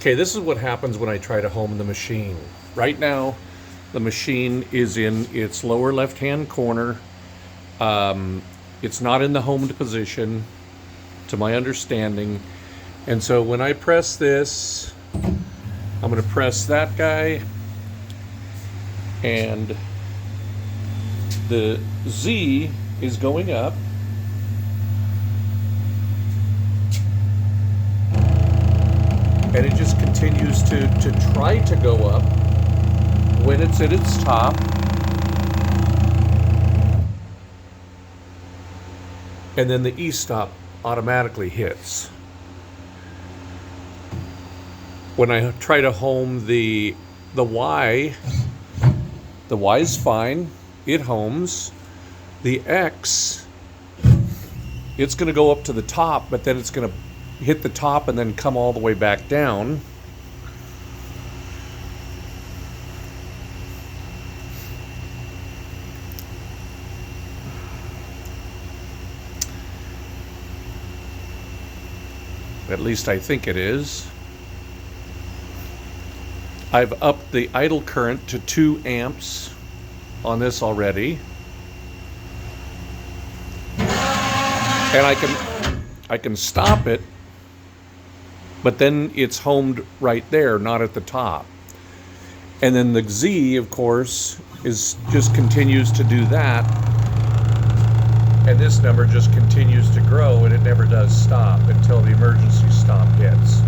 Okay, this is what happens when I try to home the machine. Right now, the machine is in its lower left-hand corner. It's not in the homed position, to my understanding. And so when I press this, I'm going to press that guy, and the Z is going up. And it just continues to try to go up when it's at its top. And then the E-stop automatically hits. When I try to home the Y, the Y is fine. It homes. The X, it's going to go up to the top, but then it's going to hit the top and then come all the way back down. At least I think it is. I've upped the idle current to 2 amps on this already. And I can stop it, but then it's homed right there, not at the top. And then the Z, of course, just continues to do that. And this number just continues to grow, and it never does stop until the emergency stop hits.